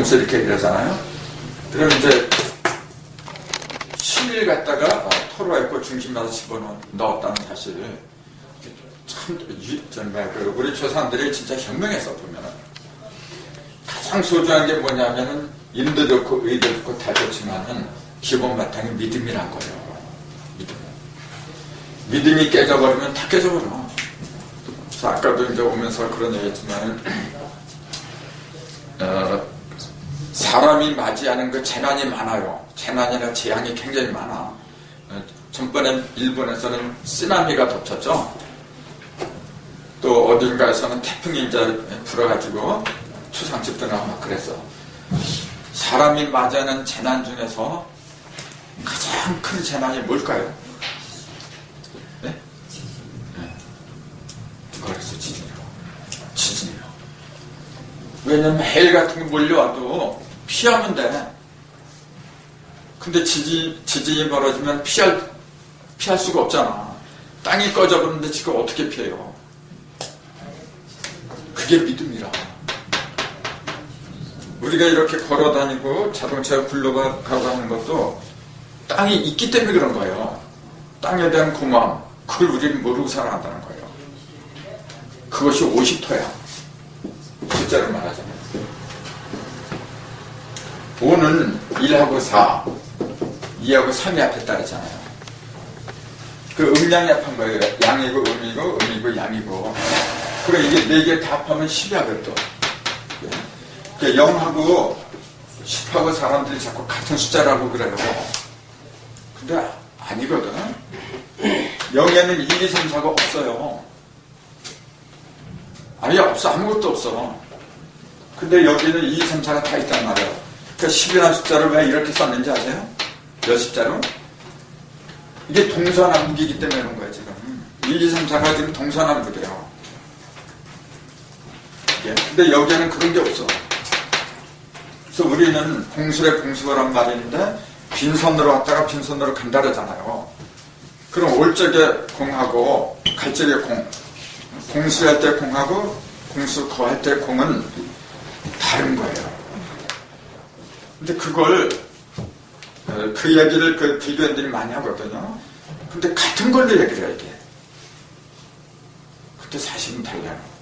공수 이렇게 그러잖아요. 그럼 이제 신을 갖다가 토로했고 중심에서 집어넣었다는 사실. 참, 정말 우리 조상들이 진짜 현명해서 보면은 가장 소중한 게 뭐냐면은 인도 좋고 의도 좋고 다 좋지만은 기본 바탕이 믿음이란 거예요. 믿음이 깨져버리면 다 깨져버려. 그래서 아까도 이제 오면서 그런 얘기 했지만 사람이 맞이하는 그 재난이 많아요. 재난이나 재앙이 굉장히 많아. 전번에 일본에서는 쓰나미가 덮쳤죠. 또 어딘가에서는 태풍이 이제 불어가지고 추상집도 나고 막 그랬어. 사람이 맞이하는 재난 중에서 가장 큰 재난이 뭘까요? 네? 그래서 지진이요. 왜냐면 해일 같은 거 몰려와도 피하면 돼. 근데 지진이 벌어지면 피할 수가 없잖아. 땅이 꺼져버리는데 지금 어떻게 피해요? 그게 믿음이라. 우리가 이렇게 걸어다니고 자동차가 굴러가고 하는 것도 땅이 있기 때문에 그런 거예요. 땅에 대한 고마움, 그걸 우리는 모르고 살아간다는 거예요. 그것이 50토야. 숫자로 말하자면. 5는 1하고 4, 2하고 3이 앞에 따르잖아요. 그 음양이 합한 거예요. 양이고 음이고 음이고 양이고. 그래 이게 4개 다 합하면 10이 하거든. 그 0하고 10하고 사람들이 자꾸 같은 숫자라고 그래요. 근데 아니거든. 0에는 1, 2, 3, 4가 없어요. 아니 없어. 아무것도 없어. 근데 여기는 2, 2, 3, 4가 다 있단 말이에요. 그러니까 10이라는 숫자를 왜 이렇게 썼는지 아세요? 몇 십자로? 이게 동서남북이기 때문에 그런 거예요 지금. 1, 2, 3, 4가 지금 동서남북이에요. 근데 여기에는 그런 게 없어. 그래서 우리는 공술의 공수거란 말이 있는데 빈손으로 왔다가 빈손으로 간다 그러잖아요. 그럼 올 적에 공하고 갈 적에 공. 공수할 때 공하고 공수 거할 때 공은 다른 거예요. 근데 그걸 그 얘기를 그 비교인들이 많이 하거든요. 근데 같은 걸로 얘기를 해야 돼. 그때 사실은 달라요.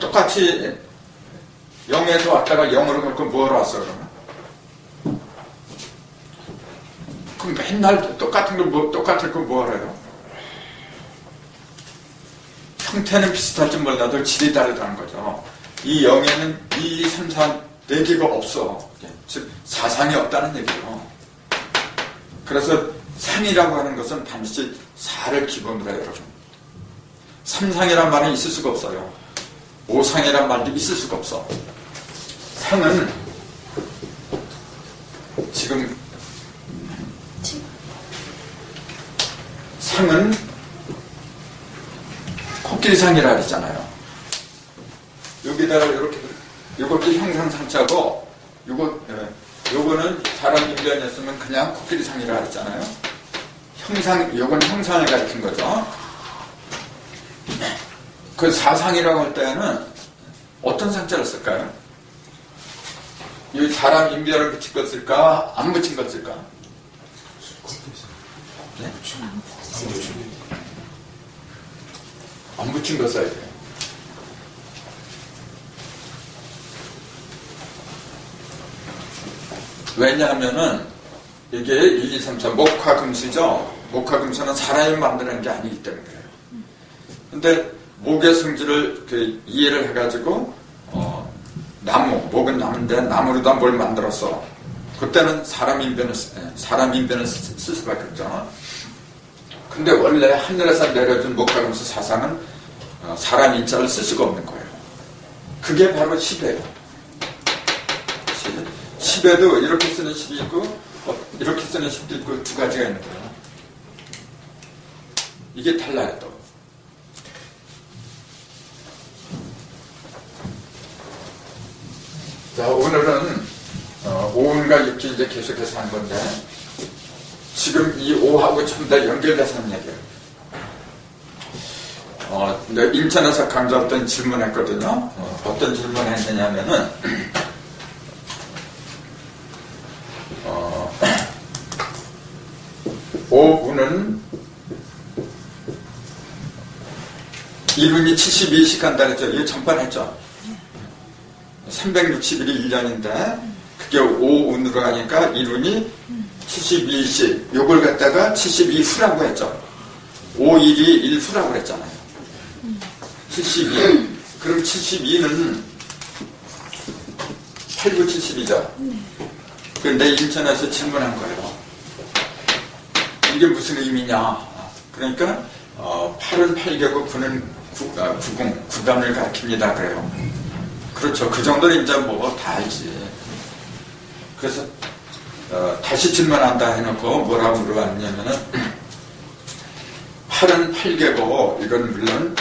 똑같이 0에서 왔다가 0으로 갈 건 뭐하러 왔어 그러면? 그럼 맨날 똑같은 거 똑같을 거 뭐하러 해요? 형태는 비슷할지 몰라도 질이 다르다는 거죠. 이 0에는 2, 2, 3, 4, 4개가 없어. 즉 사상이 없다는 얘기예요. 그래서 상이라고 하는 것은 반드시 4를 기본으로 해요. 여러분. 3상이란 말은 있을 수가 없어요. 5상이란 말도 있을 수가 없어. 상은 지금 상은 코끼리상이라 그랬잖아요. 여기다가 이렇게 이것도 형상상자고 요거는 사람 인변이었으면 그냥 코끼리상이라 그랬잖아요. 요건 형상을 가리킨 거죠. 그 사상이라고 할 때는 어떤 상자를 쓸까요? 이 사람 인별을 붙인 것 쓸까? 안 붙인 것 쓸까? 네? 안 붙인 거 써야 돼요. 왜냐하면은 이게 1, 2, 3, 4 목화금수죠. 목화금수는 사람이 만드는 게 아니기 때문에 그래요. 근데 목의 성질을 이해를 해가지고 목은 나무인데 나무로다 뭘 만들었어. 그때는 사람 인변을 쓸 수밖에 없잖아. 근데 원래 하늘에서 내려준 목화금수 사상은 사람 인자를 쓸 수가 없는 거예요. 그게 바로 10이에요. 10에도 이렇게 쓰는 10이 있고 이렇게 쓰는 10도 있고 두 가지가 있는 거예요. 이게 달라요 또. 자, 오늘은 5인과 6기 이제 계속해서 한 건데 지금 이 5하고 전부 다 연결돼서 하는 얘기예요. 이제 인천에서 강좌했던 질문했거든요. 어떤 질문을 했느냐면은, 오분은 이분이 72씩 간다 그랬죠. 이거 전번 했죠. 360일이 1년인데, 그게 5운으로 가니까 1운이 72씩, 요걸 갖다가 72후라고 했죠. 5일이 1후라고 그랬잖아요. 72. 그럼 72는 8, 9, 70이죠. 그런데 인천에서 질문한 거예요. 이게 무슨 의미냐. 그러니까 8은 8개고 9는 9단을 가리킵니다. 그래요. 그렇죠. 그 정도는 이제 뭐 다 알지. 그래서 다시 질문한다 해놓고 뭐라고 물어봤냐면은 8은 8개고 이건 물론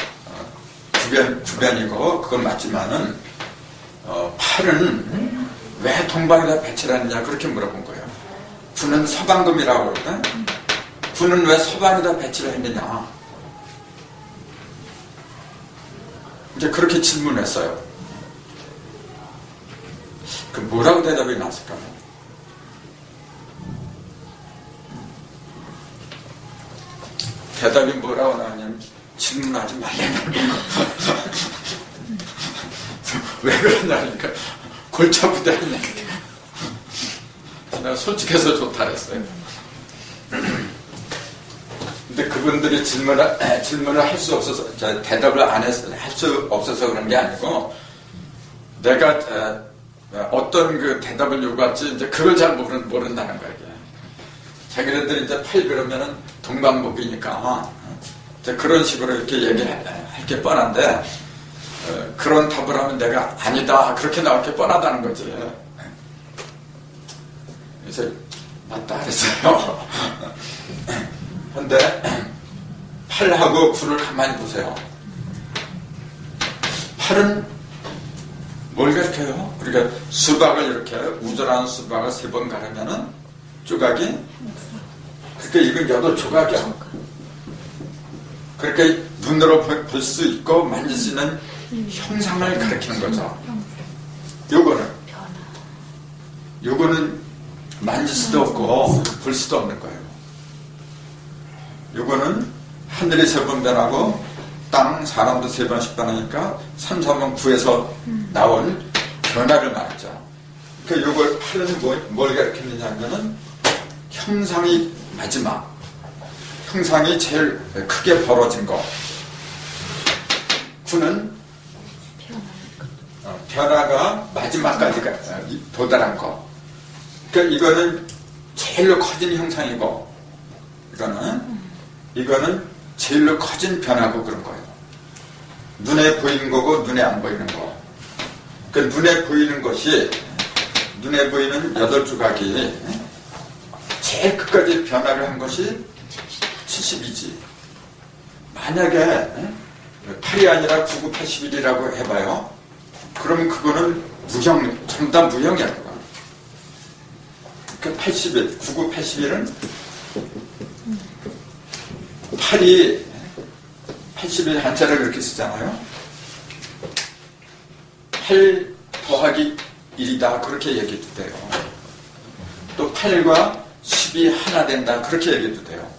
구변이고 그건 맞지만은 8은 왜 동방에다 배치를 했느냐 그렇게 물어본 거예요. 9는 서방금이라고 그러거든. 9는 왜 서방에다 배치를 했느냐. 이제 그렇게 질문했어요. 그 뭐라고 대답이 났을까요? 대답이 뭐라고 나왔냐면 질문하지 말라는 거. 왜 그러냐니까 골치 아프다는 얘기. 내가 솔직해서 좋다 그랬어요. 근데 그분들이 질문을 할 수 없어서 대답을 안 해서 할 수 없어서 그런 게 아니고 내가 어떤 그 대답을 요구할지 이제 그걸 잘 모른다는 거예요. 자기네들이 이제 8 그러면은 동방목이니까 이제 그런 식으로 이렇게 얘기할 게 뻔한데 그런 답을 하면 내가 아니다 그렇게 나올 게 뻔하다는 거지. 그래서 맞다 그랬어요. 근데 8하고 9를 가만히 보세요. 8은 뭘 가르쳐요? 그러니까 수박을 이렇게 우절한 수박을 3번 가르면은 조각이 그러니까 이건 8조각이야. 그러니까 눈으로 볼 수 있고 만질 수 있는 형상을 가리키는 거죠. 요거는 만질 수도 없고 볼 수도 없는 거예요. 요거는 하늘이 3번 변하고 땅, 사람도 3번씩 변하니까 3, 4번 9에서 나온 변화를 말하죠. 그러니까 요걸 8은 뭘 가리키느냐 하면은 형상이 마지막, 형상이 제일 크게 벌어진 거. 9는 변화가 마지막까지 도달한 거. 그러니까 이거는 제일로 커진 형상이고 이거는 제일로 커진 변화고 그런 거예요. 눈에 보이는 거고 눈에 안 보이는 거. 그러니까 눈에 보이는 것이 눈에 보이는 8조각이 제일 끝까지 변화를 한 것이 70이지. 만약에 8이 아니라 9, 9, 81이라고 해봐요. 그러면 그거는 무형, 전부 다 무형이야. 그거. 그 81, 9, 9, 81은 8이 81 한자를 그렇게 쓰잖아요. 8 더하기 1이다 그렇게 얘기해도 돼요. 또 8과 10이 하나 된다 그렇게 얘기해도 돼요.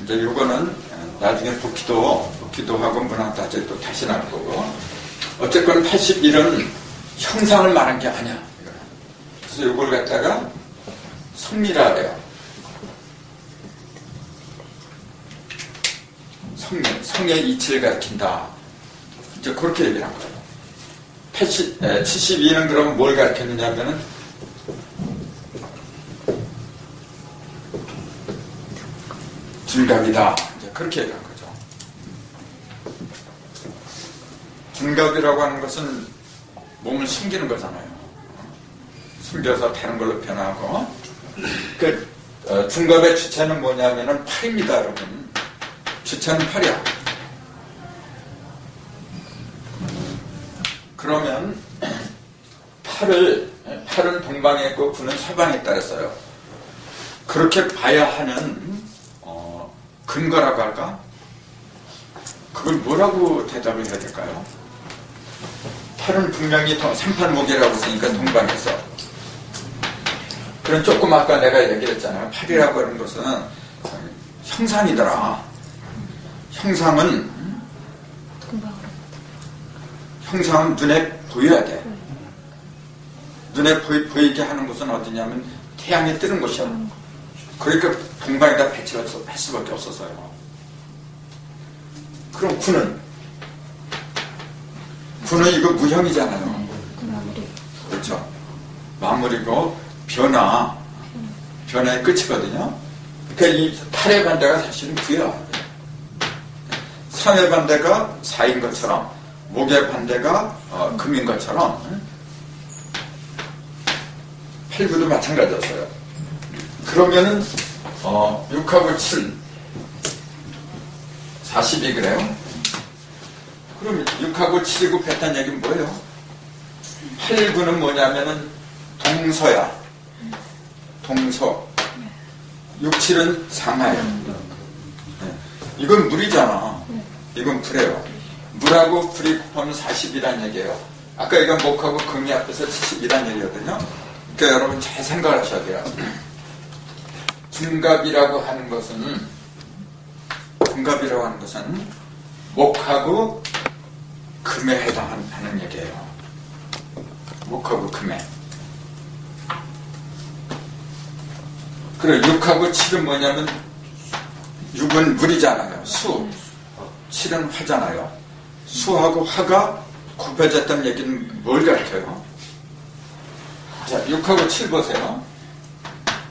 이제 요거는 나중에 복기도하고 문학다제 또 다시 나올 거고. 어쨌건 81은 형상을 말한 게 아니야. 그래서 요걸 갖다가 성리라 그래요. 성의 이치를 가리킨다. 이제 그렇게 얘기를 한 거예요. 72는 그러면 뭘 가리켰느냐 하면은 둔갑이다. 이제 그렇게 얘기한 거죠. 둔갑이라고 하는 것은 몸을 숨기는 거잖아요. 숨겨서 다른 걸로 변하고. 그 둔갑의 주체는 뭐냐면은 8입니다, 여러분. 주체는 8이야. 그러면 8은 동방에 있고 9는 서방에 있다 그랬어요. 그렇게 봐야 하는 근거라고 할까? 그걸 뭐라고 대답을 해야 될까요? 8은 분명히 3판목이라고 쓰니까 동방에서. 그럼 조금 아까 내가 얘기했잖아요. 8이라고 하는 것은 형상이더라. 형상은 눈에 보여야 돼. 눈에 보이게 하는 것은 어디냐면 태양이 뜨는 곳이야. 그러니까 동방에다 배치할 수밖에 없었어요. 그럼 구는 이거 무형이잖아요. 그렇죠. 마무리고 변화의 끝이거든요. 그러니까 이 8의 반대가 사실은 구야. 3의 반대가 4인 것처럼, 목의 반대가 금인 것처럼 8, 9도 마찬가지였어요. 그러면은 6하고 7 40이 그래요? 그럼 6하고 7이고 뺐다는 얘기는 뭐예요? 8, 9는 뭐냐면은 동서야. 동서. 6, 7은 상하예요. 이건 물이잖아. 이건 불이에요. 물하고 불이 곱하면 40이란 얘기예요. 아까 이건 목하고 금이 앞에서 70이란 얘기거든요. 그러니까 여러분 잘 생각을 하셔야 돼요. 둔갑이라고 하는 것은 목하고 금에 해당하는 얘기예요. 목하고 금에. 그리고 6하고 7은 뭐냐면 6은 물이잖아요. 수. 7은 화잖아요. 수하고 화가 곱해졌다는 얘기는 뭘 가르쳐요? 자, 6하고 7 보세요.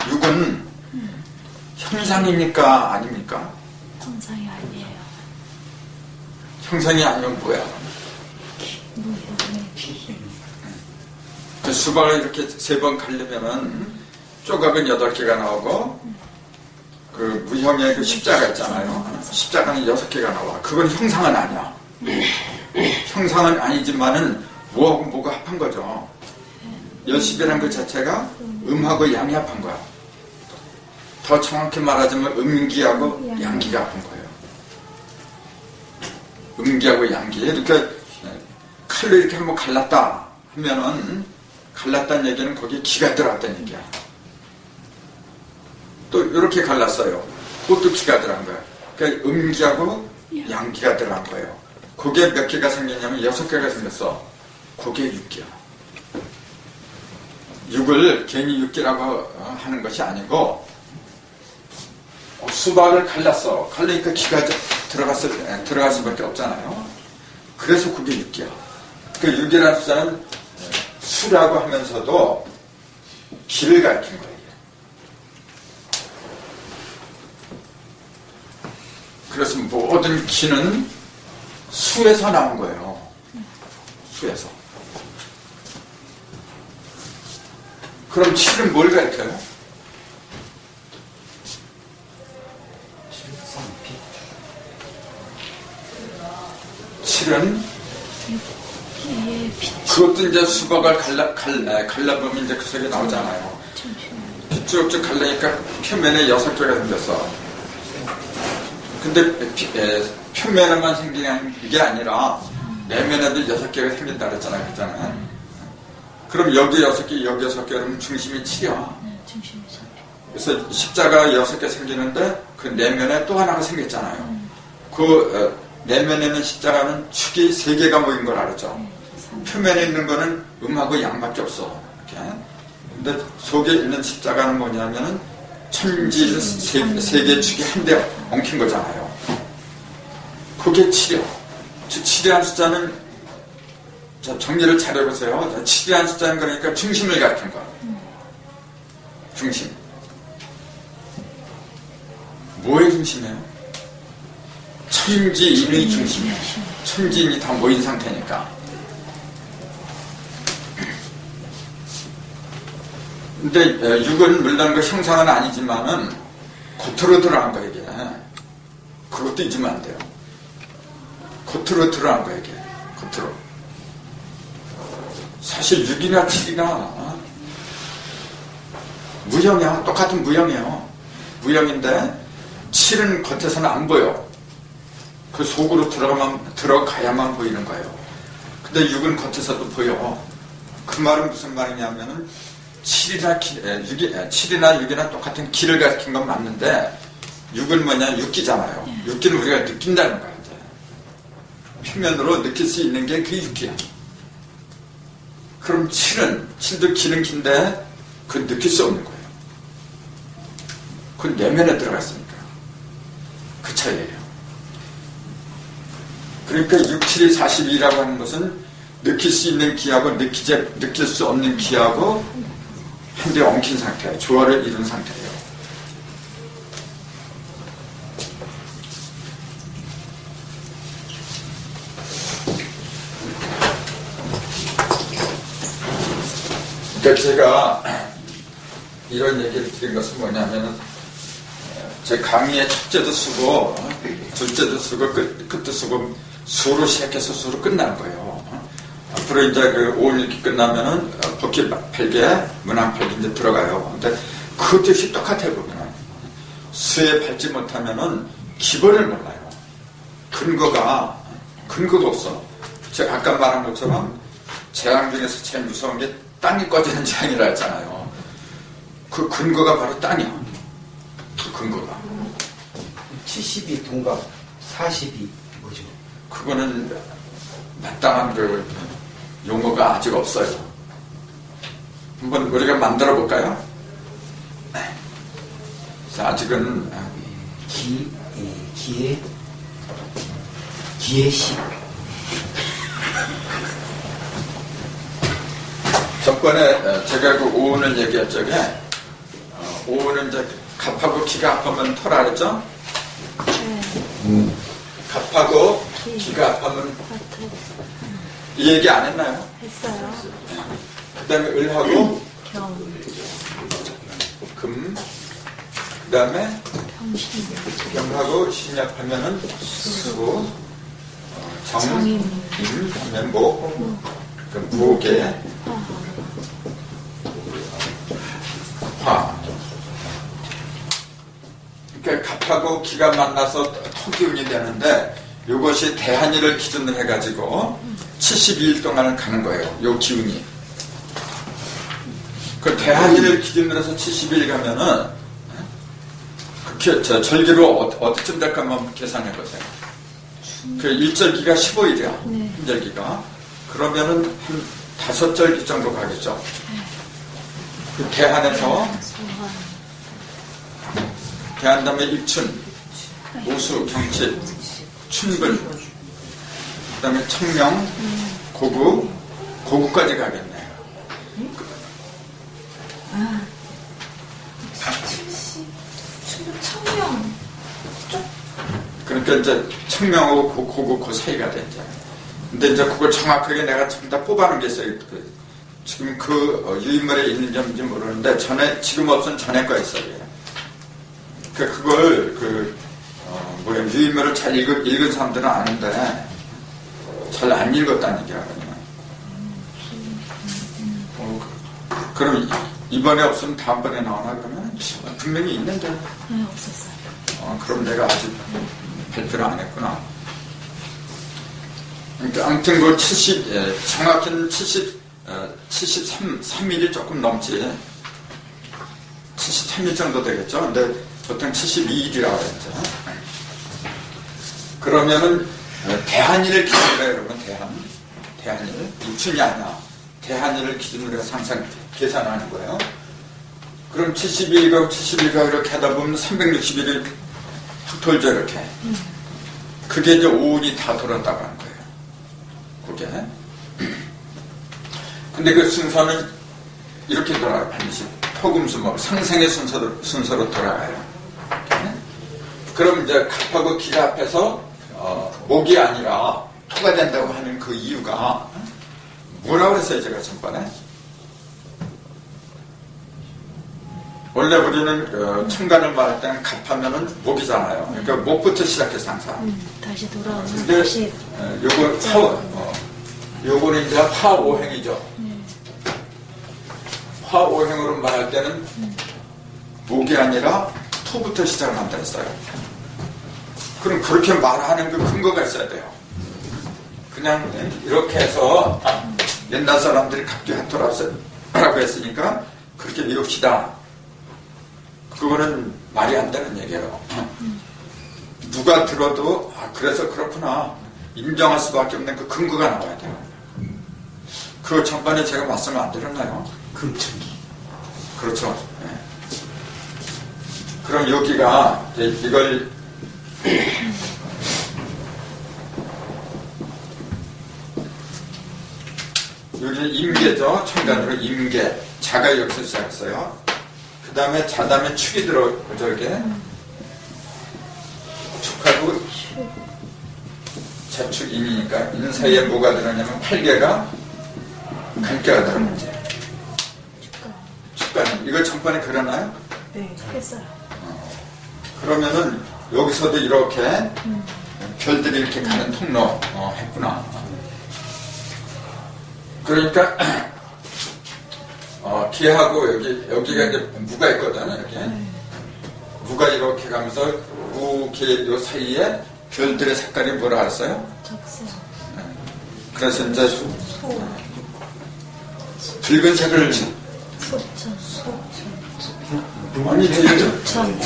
6은 형상입니까? 아닙니까? 형상이 아니에요. 형상이 아니면 뭐야? 수박을 이렇게 3번 갈리면은 조각은 8개가 나오고 그 무형의 그 십자가 있잖아요. 십자가는 6개가 나와. 그건 형상은 아니야. 형상은 아니지만은 뭐하고 뭐가 합한 거죠. 10이라는 그 자체가 음하고 양이 합한 거야. 더 정확히 말하자면 음기하고 양기가 합한 거예요. 음기하고 양기. 이렇게 칼로 이렇게 한번 갈랐다 하면은 갈랐다는 얘기는 거기에 기가 들어갔다는 얘기야. 또 이렇게 갈랐어요. 그것도 기가 들어간 거야. 그러니까 음기하고 양기가 들어간 거예요. 그게 몇 개가 생겼냐면 6개가 생겼어. 그게 6개야. 6을 괜히 6개라고 하는 것이 아니고 수박을 갈랐어. 갈리니까 기가 들어갈 수밖에 없잖아요. 그래서 그게 6개야. 그 6이라는 숫자는 수라고 하면서도 기를 가리킨 거예요. 그래서 모든 기는 수에서 나온 거예요. 수에서. 그럼 7은 뭘 가리켜요? 7은 그것도 이제 수박을 갈라보면 이제 그 속에 나오잖아요. 쭉쭉 갈라니까 표면에 6개가 생겼어. 근데 표면에만 생기는 게 아니라 내면에도 6개가 생긴다 그랬잖아요. 그잖아요. 그럼 여기 6개, 여기 6개 그러면 중심이 7이야. 그래서 십자가 6개 생기는데 그 내면에 또 하나가 생겼잖아요. 그 내면에 있는 십자가는 축이 3개가 모인 걸 알았죠. 표면에 있는 거는 음하고 양밖에 없어. 이렇게. 근데 속에 있는 십자가는 뭐냐면은 천지 3개 축이 한데 엉킨 거잖아요. 그게 7이요. 7이라는 숫자는 자, 정리를 잘 해보세요. 7이라는 숫자는 그러니까 중심을 가리킨 거야. 중심. 뭐의 중심이에요? 천지인의 중심이에요. 천지인이 다 모인 상태니까. 근데 6은 물론 그 형상은 아니지만은 겉으로 들어간 거예요. 이게. 그것도 잊으면 안 돼요. 겉으로 들어간 거예요. 이게. 겉으로. 사실 6이나 7이나 무형이야. 똑같은 무형이에요. 무형인데 7은 겉에서는 안 보여. 그 속으로 들어가야만 보이는 거예요. 근데 육은 겉에서도 보여. 그 말은 무슨 말이냐면은 7이나 6이나 똑같은 기를 가리킨 건 맞는데 육은 뭐냐? 육기잖아요. 육기는 우리가 느낀다는 거야. 이제. 표면으로 느낄 수 있는 게 그 육기야. 그럼 7도 기는 긴데 그건 느낄 수 없는 거예요. 그건 내면에 들어갔으니까. 그 차이예요. 그러니까 6, 7이 42라고 하는 것은 느낄 수 있는 기하고 느낄 수 없는 기하고 한데 엉킨 상태예요. 조화를 이룬 상태예요. 그러니까 제가 이런 얘기를 드린 것은 뭐냐면은 제 강의의 첫째도 쓰고 둘째도 쓰고 끝도 쓰고 수로 시작해서 수로 끝나는 거예요. 앞으로 이제 그 5읽기 끝나면은 복귀 8개, 문항 8개 이제 들어가요. 근데 그것도 역시 똑같아요, 보면은. 수에 밟지 못하면은 기본을 몰라요. 근거가 없어. 제가 아까 말한 것처럼 재앙 중에서 제일 무서운 게 땅이 꺼지는 재앙이라 했잖아요. 그 근거가 바로 땅이야. 그 근거가. 70이 동갑, 40이 뭐죠? 그거는 마땅한 그 용어가 아직 없어요. 한번 우리가 만들어 볼까요? 아직은 기의 10. 저번에 제가 그 오운을 얘기할 적에 오운은 이제 갑하고 기가 합하면 토라 그랬죠? 네. 갑하고 기가 합하면 이 얘기 안 했나요? 했어요. 그 다음에 을하고 겸, 금, 그 다음에 평신, 병하고 신약하면은 수, 정임, 임 하면 목, 그 무게, 화. 그러니까 갑하고 기가 만나서 토기운이 되는데 이것이 대한일을 기준으로 해가지고 72일 동안을 가는 거예요. 요 기운이. 그 대한일을 기준으로 해서 70일 가면은 그 절기로 어디쯤 될까 한번 계산해 보세요. 그 일절기가 15일이야. 네. 일절기가. 그러면은 한 5절기 정도 가겠죠. 그 대한에서 소환, 대한 다음에 입춘, 오수, 경칩, 춘분, 그 다음에 청명, 고구까지 가겠네요. 70, 청명. 그러니까 이제 청명하고 고구 그 사이가 되죠. 근데 이제 그걸 정확하게 내가 전부 다 뽑아놓은 게 있어요. 지금 그 유인물에 있는지 없는지 모르는데 지금 없으면 전에 거 있어요. 그걸 유인물을 잘 읽은 사람들은 아는데 잘 안 읽었다는 얘기하거든요. 그럼 이번에 없으면 다음번에 나오나 그러면 분명히 있는데. 네, 없었어요. 그럼 내가 아직 발표를 안 했구나. 그러니까 아무튼 그 정확히는 73일이 조금 넘지. 73일 정도 되겠죠. 근데 보통 72일이라고 했죠. 그러면은 대한일을 기준으로 해요, 여러분. 대한일. 입춘이 아니야. 대한일을 기준으로 해서 항상 계산하는 거예요. 그럼 72일과 이렇게 하다 보면 360일이 툭 돌죠, 이렇게. 그게 이제 오운이 다 돌았다고 하는 거예요. 그게. 근데 그 순서는 이렇게 돌아가요, 반드시. 토금수목, 상생의 순서로 돌아가요. 그럼 이제 갑하고 기가 앞에서 목이 아니라 토가 된다고 하는 그 이유가 뭐라고 그랬어요, 제가 전번에? 원래 우리는 천간을 말할 때는 갑하면은 목이잖아요. 그러니까 목부터 시작해서 항상. 다시 돌아오면 근데 다시 요거는 이제 화오행이죠. 화오행으로 말할 때는 목이 아니라 토부터 시작을 한다 했어요. 그럼 그렇게 말하는 그 근거가 있어야 돼요. 그냥 이렇게 해서 옛날 사람들이 각기하토라고 했으니까 그렇게 외웁시다. 그거는 말이 안 되는 얘기예요. 누가 들어도 그래서 그렇구나 인정할 수밖에 없는 그 근거가 나와야 돼요. 그 전반에 제가 말씀을 안 드렸나요? 금천기. 그렇죠. 네. 그럼 여기가 이걸 여기 임계죠. 천간으로 임계. 자가 여기서 시작했어요. 그 다음에 자담에 축이 들어오죠. 이게 축하고 자축인이니까 인 사이에 뭐가 들어냐면 팔개가 간개가 들어오죠. 축가는 이걸 전반에 그려나요? 네, 했어요. 그러면은 여기서도 이렇게 별들이 이렇게 가는 통로 했구나. 그러니까 기하고 여기가 이제 무가 있거든. 이렇게 무가 이렇게 가면서 무기 요 사이에 별들의 색깔이 뭐라 알았어요? 적색. 그래서 이제 붉은색을 소천. 아니 지금 적천. 아니,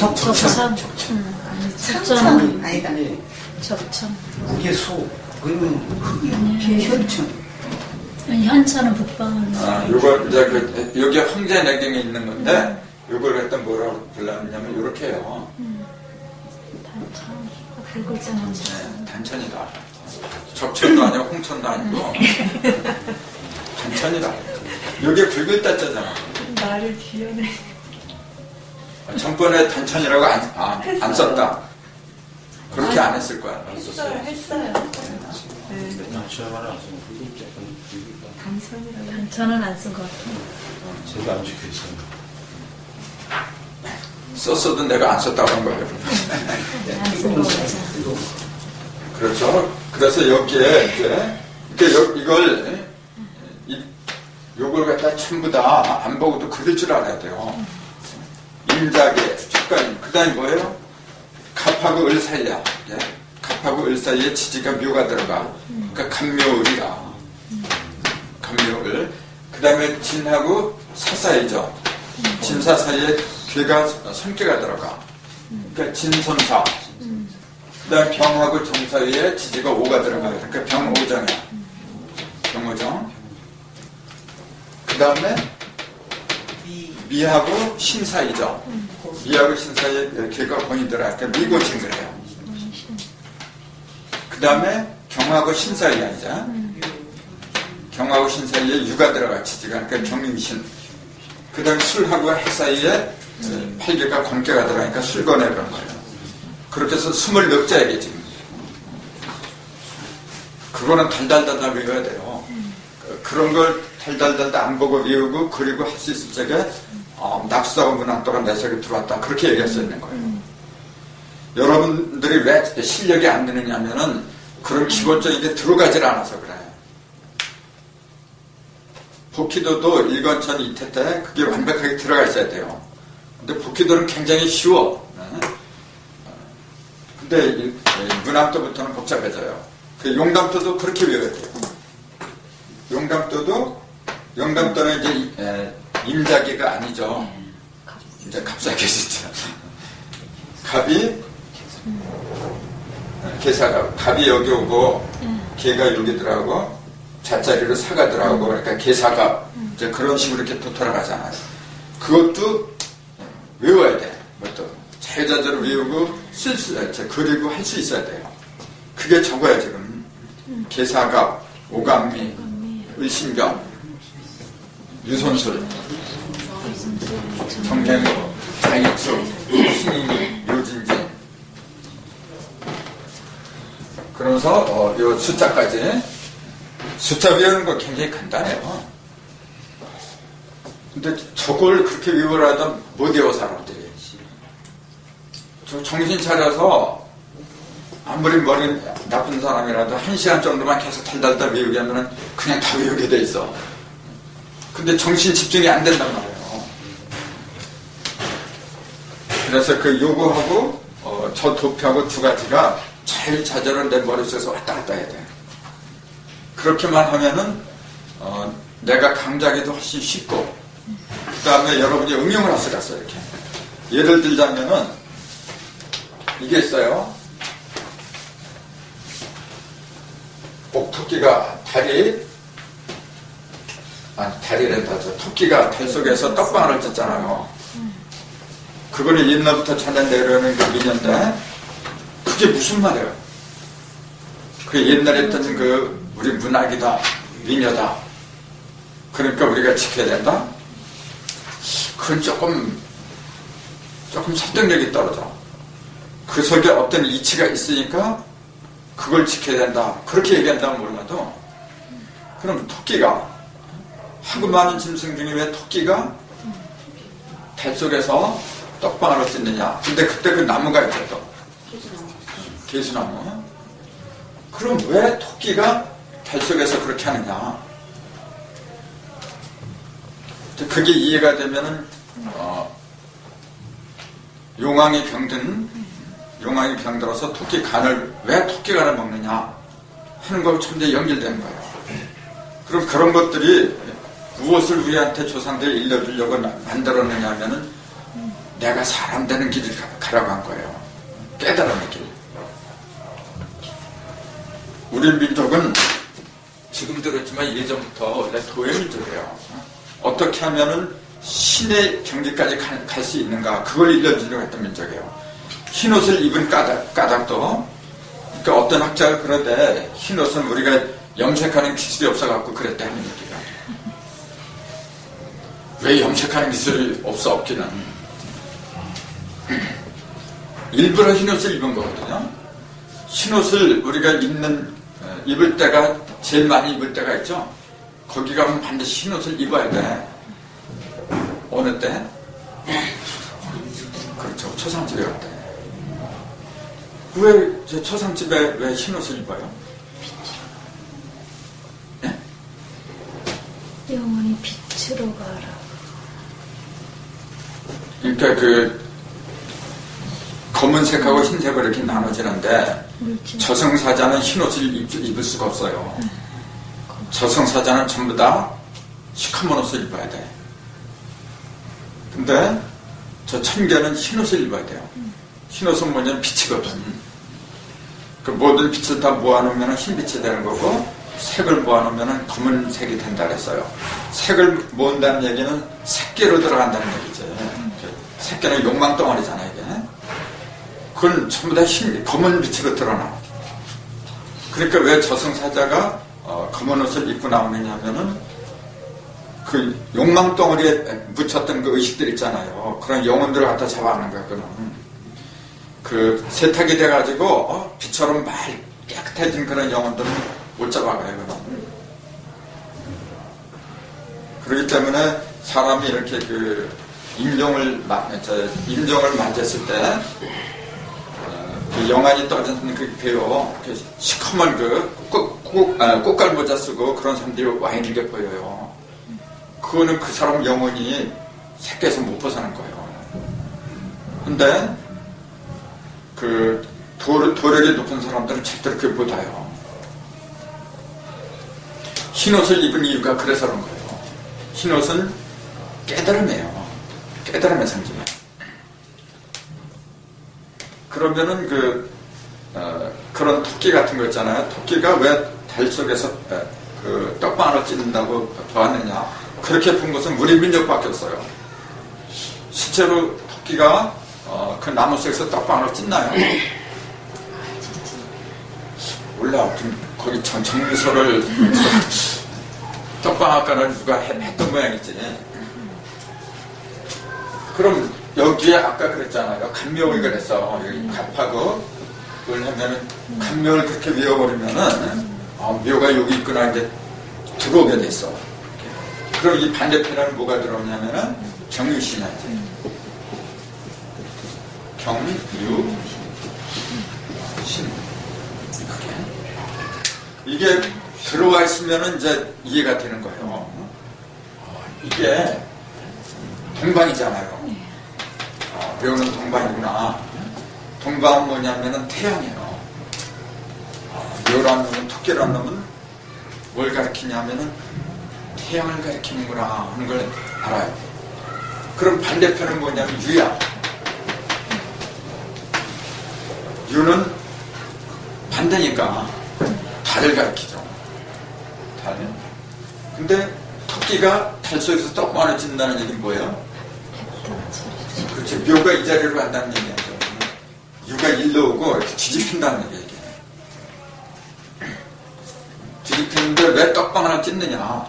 적천. 아니다. 예. 적천. 그게 소. 그러면 흑이 현천. 아니, 현천은 북방은. 요거 이제 여기 황제내경에 있는 건데 요걸 일단 뭐라고 불렀냐면 요렇게 해요. 단천. 붉을자는 단천이다. 적천도 아니고 홍천도 아니고 단천이다. 요게 붉을 따자잖아. 말을 비워내. 전번에 단천이라고 안 썼다. 그렇게 안 했을 거야. 했어요. 단천은 안 쓴 것 같아요. 제가 안 지켜있어요. 썼어도 내가 안 썼다고 한 거예요. 안 쓴 거 같죠. 그렇죠. 그래서 여기에 이제 이걸 요걸 갖다 전부 다 안 보고도 그릴 줄 알아야 돼요. 임자계, 축간, 그 다음에 뭐예요? 갑하고 을 사이야. 예? 갑하고 을 사이에 지지가 묘가 들어가. 그러니까 갑묘을이다. 갑묘을. 그 다음에 진하고 사 사이죠. 진사 사이에 괴가 성괴가 들어가. 그러니까 진선사. 그 다음에 병하고 정 사이에 지지가 오가 들어가. 그러니까 병오정이야. 병오정. 그 다음에 미하고 신 사이죠. 미하고 신 사이에 개가 권이 들어가. 그러니까 미고진 그래요. 그 다음에 경하고 신 사이야, 이제. 경하고 신 사이에 유가 들어가, 지지가. 그러니까 경인신. 그 다음에 술하고 해 사이에 8개가 권계가 들어가니까 술권에 그런 거예요. 그렇게 해서 24자에게 지금. 그거는 달달달달 외워야 돼요. 그런 걸 달달달달 안 보고 외우고 그리고 할 수 있을 적에 낙수하고 문학도가 내 속에 들어왔다. 그렇게 얘기할 수 있는 거예요. 여러분들이 왜 실력이 안 되느냐면은 그런 기본적인 게 들어가질 않아서 그래요. 복희도도 1권천 2태 때 그게 완벽하게 들어가 있어야 돼요. 근데 복희도는 굉장히 쉬워. 근데 문학도부터는 복잡해져요. 그 용담도도 그렇게 외워야 돼요. 용담도는 이제 임자기가 아니죠. 이제 갑자기 진짜. 갑이 개사가 갑이 여기 오고 개가 여기 들어가고 자자리로 사가 들어가고 그러니까 개사갑 이제 그런 식으로 이렇게 또 돌아가잖아요. 그것도 외워야 돼. 그것도 자유자재로 외우고 그리고 할 수 있어야 돼요. 그게 적어야 지금 개사갑, 오감미, 의신경, 유선술, 정행호, 장익수, 신인이, 묘진진. 그러면서 요 숫자까지. 숫자 외우는 거 굉장히 간단해요. 근데 저걸 그렇게 외우라도 못 외워 사람들이. 저 정신 차려서 아무리 머리 나쁜 사람이라도 1시간 정도만 계속 달달달 외우게 하면 그냥 다 외우게 돼 있어. 근데 정신 집중이 안 된단 말이에요. 그래서 그 요구하고 저 도표하고 두 가지가 자연자재로 내 머릿속에서 왔다 갔다 해야 돼. 그렇게만 하면은 내가 강좌하기도 훨씬 쉽고, 그 다음에 여러분이 응용을 할 수가 있어요. 이렇게 예를 들자면은 이게 있어요. 토끼가 토끼가 달 속에서 떡방아를 찢잖아요. 그거는 옛날부터 전해 내려오는 그 민요인데, 그게 무슨 말이에요? 그 옛날에 했던 그 우리 문학이다, 민요다. 그러니까 우리가 지켜야 된다? 그건 조금 설득력이 떨어져. 그 속에 어떤 이치가 있으니까 그걸 지켜야 된다. 그렇게 얘기한다면 몰라도, 그럼 토끼가, 하고 많은 짐승 중에 왜 토끼가 달 속에서 떡방아를 찢느냐? 근데 그때 그 나무가 있죠, 또. 개수나무. 그럼 왜 토끼가 달 속에서 그렇게 하느냐? 그게 이해가 되면은, 용왕이 병들어서 토끼 간을, 왜 토끼 간을 먹느냐 하는 거 전부 연결되는 거예요. 그럼 그런 것들이 무엇을 우리한테 조상들이 일러주려고 만들었느냐 하면은, 내가 사람 되는 길을 가라고 한 거예요. 깨달음의 길. 우리 민족은 지금 들었지만 예전부터 원래 도의 민족이에요. 어떻게 하면은 신의 경지까지 갈 수 있는가, 그걸 일러주려고 했던 민족이에요. 흰옷을 입은 까닭도, 그러니까 어떤 학자가 그러되 흰옷은 우리가 염색하는 기술이 없어갖고 그랬다 하는 얘기가. 왜 염색하는 기술이 없기는. 일부러 흰옷을 입은 거거든요. 흰옷을 우리가 입을 때가, 제일 많이 입을 때가 있죠. 거기 가면 반드시 흰옷을 입어야 돼. 어느 때? 그렇죠. 초상집에 갈 때. 왜 초상집에 왜 흰옷을 입어요? 네? 영원히 빛으로 가라. 그러니까 그 검은색하고 흰색으로 이렇게 나눠지는데, 저승사자는 흰옷을 입을 수가 없어요. 저승사자는 전부 다 시커먼 옷을 입어야 돼. 근데 저 천계는 흰옷을 입어야 돼요. 흰옷은 뭐냐면 빛이거든. 그 모든 빛을 다 모아놓으면 흰빛이 되는 거고, 색을 모아놓으면 검은색이 된다 그랬어요. 색을 모은다는 얘기는 색계로 들어간다는 얘기지. 색계는 욕망덩어리잖아요, 이게. 그건 전부 다 검은 빛으로 드러나. 그러니까 왜 저승사자가 검은 옷을 입고 나오느냐 하면은, 그 욕망덩어리에 묻혔던 그 의식들 있잖아요. 그런 영혼들을 갖다 잡아가는 거야, 그는. 그 세탁이 돼가지고 빛처럼 깨끗해진 그런 영혼들은 못 잡아가요, 그는. 그렇기 때문에 사람이 이렇게 그 임종을 맞았을 때, 그 영안이 떠진 그 배요, 시커먼 꽃갈 모자 쓰고 그런 사람들이 와 있는 게 보여요. 그거는 그 사람 영혼이 새끼에서 못 벗어난 거예요. 근데 그 도력이 높은 사람들은 절대로 그걸 못 와요. 흰옷을 입은 이유가 그래서 그런 거예요. 흰옷은 깨달음이에요. 깨달음의 상징이에요. 그러면은 그런 토끼 같은 거 있잖아요. 토끼가 왜 달 속에서 그 떡방아를 찢는다고 보았느냐. 그렇게 본 것은 우리 민족밖에 없어요. 실제로 토끼가 그 나무 속에서 떡방아를 찢나요? 몰라. 거기 정미소를 떡방아간을 누가 했던 모양이지. 그럼 여기에 아까 그랬잖아요. 간묘를 그랬어. 여기 갑하고 그걸 하면은 간묘를 그렇게 외워버리면은 묘가 여기 있구나 이제 들어오게 됐어. 그럼 이 반대편에는 뭐가 들어오냐면은 경유신이지. 경유신. 이게 들어와 있으면은 이제 이해가 되는 거예요. 이게 동방이잖아요. 배우는 동방이구나. 동방은 뭐냐면은 태양이에요. 묘란 놈은, 토끼란 놈은 뭘 가리키냐면은 태양을 가리키는구나 하는 걸 알아요. 그럼 반대편은 뭐냐면 유야. 유는 반대니까 달을 가리키죠. 달. 근데 토끼가 달 속에서 떡만을 찢는다는 얘기는 뭐예요? 그렇죠. 묘가 이 자리로 간다는 얘기죠. 유가 일로 오고 이렇게 뒤집힌다는 얘기예요. 뒤집히는데 왜 떡방 하나 찢느냐?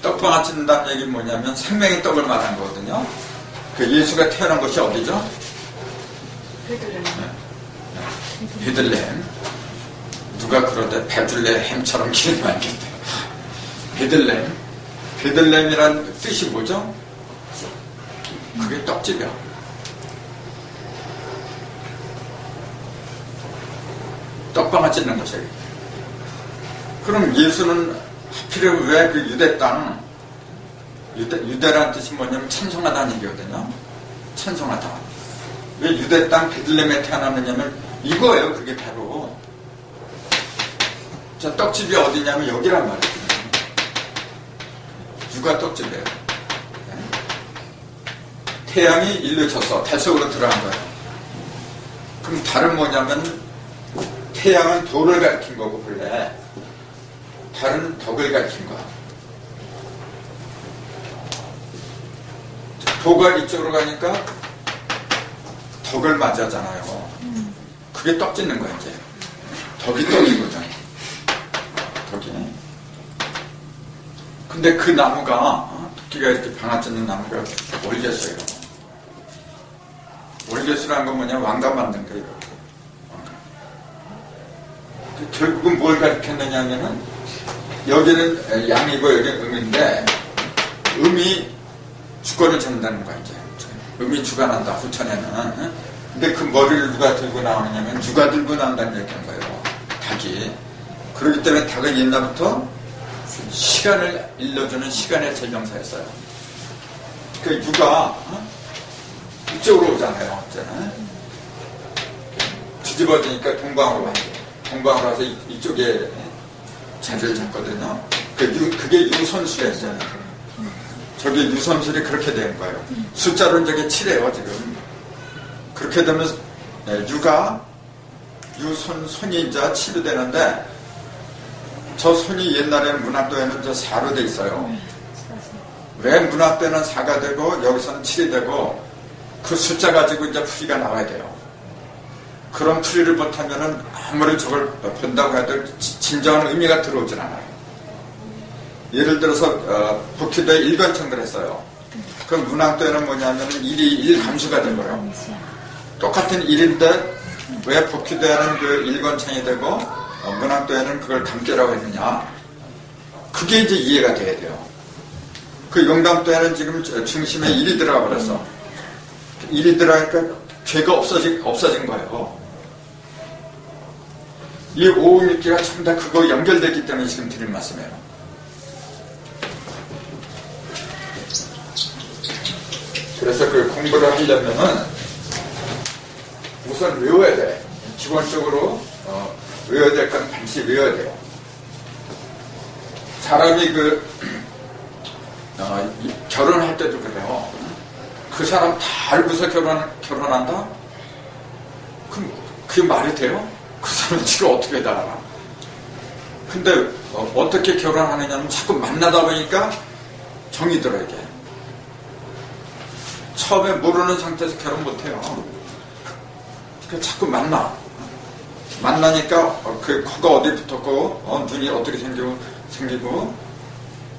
떡방 하나 찢는다는 얘기는 뭐냐면 생명의 떡을 말하는 거거든요. 그 예수가 태어난 곳이 어디죠? 베들레헴. 누가 그러대 베들레헴처럼 기름 많겠대. 베들레헴. 베들레헴이란 뜻이 뭐죠? 그게 떡집이야. 떡방아 찢는 것이에요. 그럼 예수는 하필이면 왜 그 유대 땅, 유대라는 뜻이 뭐냐면 찬송하다는 얘기거든요. 찬송하다. 왜 유대 땅 베들레헴에 태어났느냐면 이거예요. 그게 바로. 자, 떡집이 어디냐면 여기란 말이에요. 유가 떡집이에요. 태양이 일로 졌어. 달 속으로 들어간 거예요. 그럼 달은 뭐냐면 태양은 도를 가리킨 거고 본래 달은 덕을 가리킨 거야. 도가 이쪽으로 가니까 덕을 맞이하잖아요. 그게 떡 짓는 거야 이제. 덕이 떡이거든. 덕이. 근데 그 나무가 토끼가 이렇게 방아 찢는 나무가 월계수예요. 월계수라는 건 뭐냐 왕관 만든 거예요. 결국은 뭘 가리켰느냐 하면은 여기는 양이고 여기는 음인데 음이 주권을 잡는다는 거야 이제. 음이 주관한다 후천에는. 근데 그 머리를 누가 들고 나오느냐면 유가 들고 나온다는 얘기인 거예요. 닭이. 그렇기 때문에 닭은 옛날부터 시간을 일러주는 시간의 제명사였어요. 그 유가 이쪽으로 오잖아요. 이제는. 뒤집어지니까 동방으로 와요. 동방으로 와서 이쪽에 자리를 잡거든요. 그게 유선술이었잖아요. 저게 유선술이 그렇게 된 거예요. 숫자로는 저게 7이에요, 지금. 그렇게 되면 유가 손이 이제 7이 되는데 저 손이 옛날에는 문학도에는 저 4로 돼 있어요. 왜 문학도에는 4가 되고 여기서는 7이 되고 그 숫자 가지고 이제 풀이가 나와야 돼요. 그런 풀이를 못하면은 아무리 저걸 본다고 해도 진정한 의미가 들어오질 않아요. 예를 들어서 복희도에 일관청을 했어요. 그 문학도에는 뭐냐면은 1이 1감수가 된 거예요. 똑같은 1인데 왜 복희도에는 그 일관청이 되고 문학도에는 그걸 감죄라고 했느냐. 그게 이제 이해가 돼야 돼요. 그 용담도에는 지금 중심에 1이 들어가 버렸어. 1이 들어가니까 죄가 없어진 거예요. 이 5, 6기가 전부 다 그거 연결됐기 때문에 지금 드린 말씀이에요. 그래서 그 공부를 하려면은 우선 외워야 돼. 기본적으로 외워야 될 건 반드시 외워야 돼요. 사람이 결혼할 때도 그래요. 그 사람 다 알고서 결혼한다? 그럼 그게 말이 돼요? 그 사람은 지금 어떻게 다 알아? 근데 어떻게 결혼하느냐면 자꾸 만나다 보니까 정이 들어 이게. 처음에 모르는 상태에서 결혼 못해요. 자꾸 만나니까 그 코가 어디 붙었고 눈이 어떻게 생기고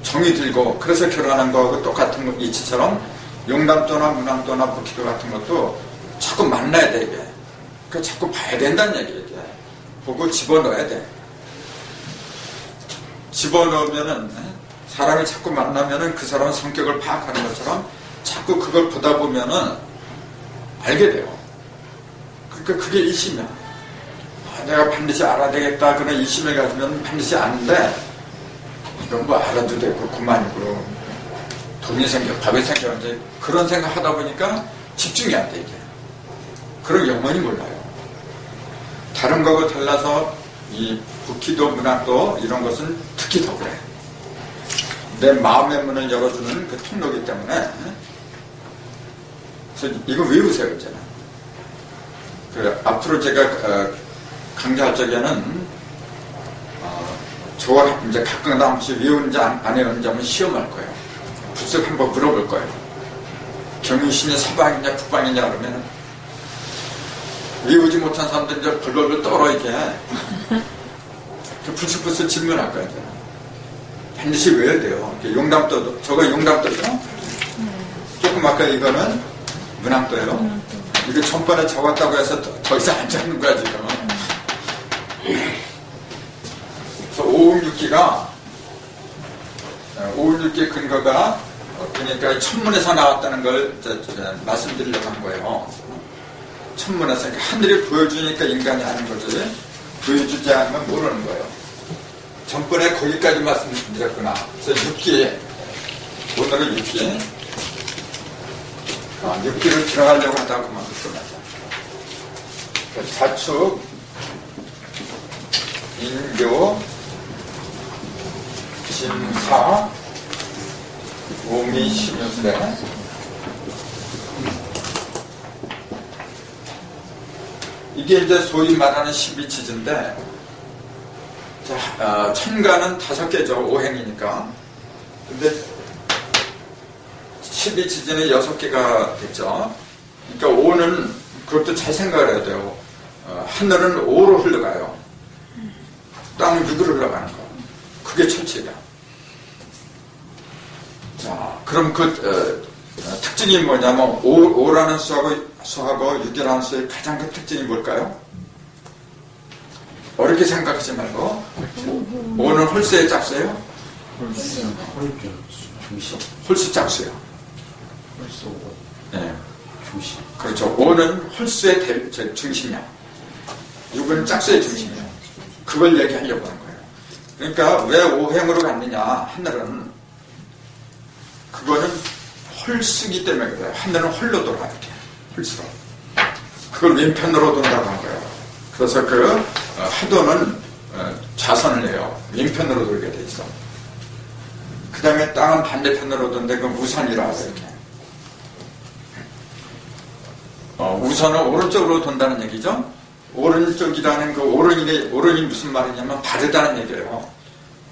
정이 들고 그래서 결혼한 거하고 똑같은 이치처럼 용담도나 문항도나 복희도 같은 것도 자꾸 만나야 돼 이게. 그러니까 자꾸 봐야 된다는 얘기예요. 이게. 보고 집어넣어야 돼. 집어넣으면은 사람이 자꾸 만나면은 그 사람 성격을 파악하는 것처럼 자꾸 그걸 보다 보면은 알게 돼요. 그러니까 그게 이심이야. 내가 반드시 알아야 되겠다 그런 이심을 가지면 반드시 아는데 이건 뭐 알아도 되고 그만이고 돈이 생겨 밥이 생겨 이제 그런 생각 하다 보니까 집중이 안 돼 이게. 그럼 영원히 몰라요. 다른 거하고 달라서 이 북기도 문학도 이런 것은 특히 더 그래. 내 마음의 문을 열어주는 그 통로이기 때문에. 그래서 이거 외우세요, 이제는. 앞으로 제가 강좌할 적에는 저와 이제 가끔 한 번씩 외우는지 안 외우는지 한번 시험할 거예요. 불쑥 한번 물어볼 거예요. 경희신이 서방이냐 북방이냐 그러면 외우지 못한 사람들 이제 벌벌벌 떨어 이렇게 불쑥불쑥 질문할 거예요. 반드시 외워야 돼요. 용담도도 저거 용담도죠? 조금 아까 이거는 문학도예요. 이거 전번에 적었다고 해서 더 이상 안 적는 거야 지금. 그래서 566기가 566기의 근거가 그러니까 천문에서 나왔다는 걸 말씀드리려고 한 거예요. 천문에서 그러니까 하늘이 보여주니까 인간이 하는 거지 보여주지 않으면 모르는 거예요. 전번에 거기까지 말씀드렸구나. 그래서 6기 오늘은 6기 6기를 들어가려고 하다가 그만뒀습니다. 자축 인교 진사 오미 심유술에 이게 이제 소위 말하는 12지지인데 천가는 5개죠. 5행이니까. 근데 12지지는 6개가 됐죠. 그러니까 5는 그것도 잘 생각을 해야 돼요. 하늘은 5로 흘러가요. 땅은 6으로 흘러가는 거. 그게 철칙이야. 자, 그럼 특징이 뭐냐면 5라는 수하고 6이라는 수의 가장 큰 특징이 뭘까요? 어렵게 생각하지 말고 5는 홀수의 짝수예요? 홀수 짝수예요. 네. 그렇죠. 5는 홀수의 중심이야. 6은 짝수의 중심이야. 그걸 얘기하려고 하는 거예요. 그러니까 왜 5행으로 갔느냐 하늘은 그거는 홀수기 때문에 그래요. 하늘은 홀로 돌아 이렇게 홀수로. 그걸 왼편으로 돈다고 한 거예요. 그래서 하도는 좌선을 해요. 왼편으로 돌게 돼 있어. 그 다음에 땅은 반대편으로 도는데 그 우선이라 하죠. 이렇게. 우선은 오른쪽으로 돈다는 얘기죠. 오른쪽이라는 오른이 무슨 말이냐면 바르다는 얘기예요.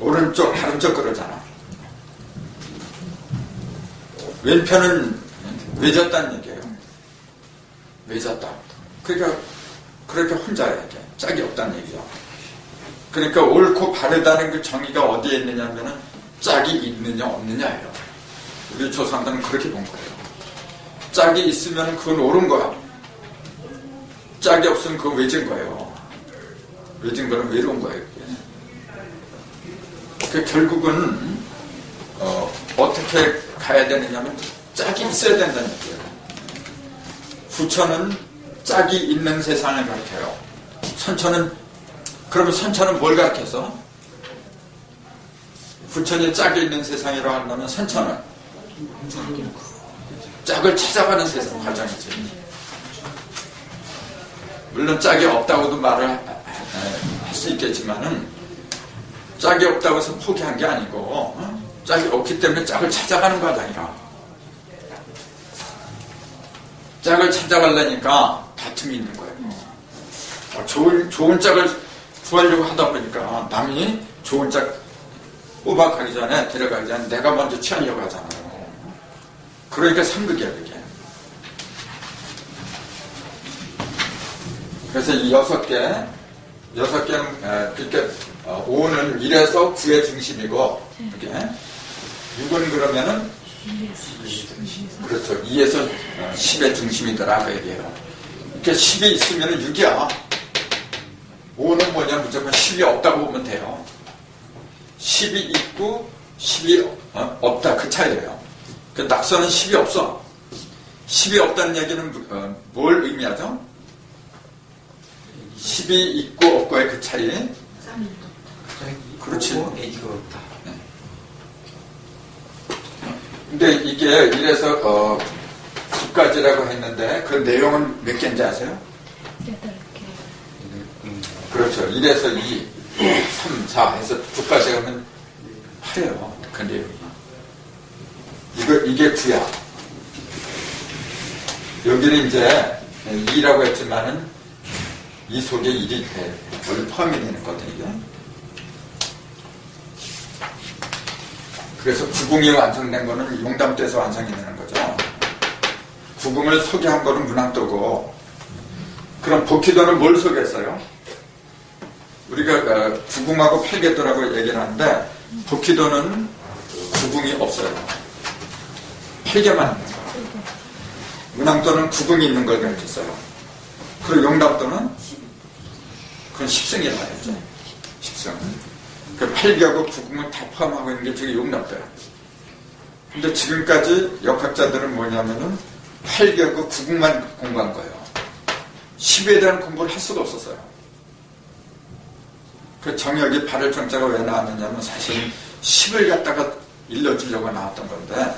오른쪽, 바른쪽 그러잖아. 왼편은 외졌다는 얘기예요. 외졌다. 그러니까 그렇게 혼자야 이게 짝이 없다는 얘기죠. 그러니까 옳고 바르다는 그 정의가 어디에 있느냐면은 짝이 있느냐 없느냐예요. 우리 조상들은 그렇게 본 거예요. 짝이 있으면 그건 옳은 거야. 짝이 없으면 그건 외진 거예요. 외진 거는 외로운 거예요. 그 결국은 어떻게 가야 되느냐면 짝이 있어야 된다는 얘기예요. 부처는 짝이 있는 세상을 가르쳐요. 그러면 선천은 뭘 가르쳐서? 부처는 짝이 있는 세상이라고 한다면 선천은 짝을 찾아가는 세상 과정이지. 물론 짝이 없다고도 말을 할 수 있겠지만은 짝이 없다고 해서 포기한 게 아니고 짝이 없기 때문에 짝을 찾아가는 과정이라. 짝을 찾아가려니까 다툼이 있는 거예요. 좋은 짝을 구하려고 하다 보니까 남이 좋은 짝 뽑아가기 전에 데려가기 전에 내가 먼저 취하려고 하잖아요. 그러니까 상극이야 그게. 그래서 이 6개는 그러니까 5는 1에서 9의 중심이고 이렇게 6은 그러면은 그렇죠. 2에서 10의 중심이더라 그 얘기예요. 이렇게 10이 있으면 6이야. 5는 뭐냐 무조건 10이 없다고 보면 돼요. 10이 있고 10이 없다 그 차이예요. 그 낙서는 10이 없어. 10이 없다는 얘기는 뭘 의미하죠? 10이 있고 없고의 그 차이. 그렇지. 애기가 없다. 근데 이게 이래서 9가지라고 했는데 그 내용은 몇 개인지 아세요? 8개. 그렇죠. 1에서 2, 3, 4 해서 9까지 가면 8이에요. 그 내용이. 이게 9야. 여기는 이제 2라고 했지만은 이 속에 1이 돼. 원래 포함이 되는 거거든요, 이게. 그래서 구궁이 완성된 거는 용담대에서 완성이 되는 거죠. 구궁을 소개한 거는 문학도고, 그럼 복희도는 뭘 소개했어요? 우리가 구궁하고 팔계도라고 얘기를 하는데, 복희도는 구궁이 없어요. 팔계만 있는 거예요. 문학도는 구궁이 있는 걸 가르쳤어요. 그리고 용담도는 그건 10승이라고 했죠. 10승. 그 팔계하고 구궁을 다 포함하고 있는 게 저게 용담도야. 근데 지금까지 역학자들은 뭐냐면은 팔계하고 구궁만 공부한 거예요. 10에 대한 공부를 할 수가 없었어요. 그 정역이 발을 정자가 왜 나왔느냐면 사실 10을 갖다가 일러주려고 나왔던 건데,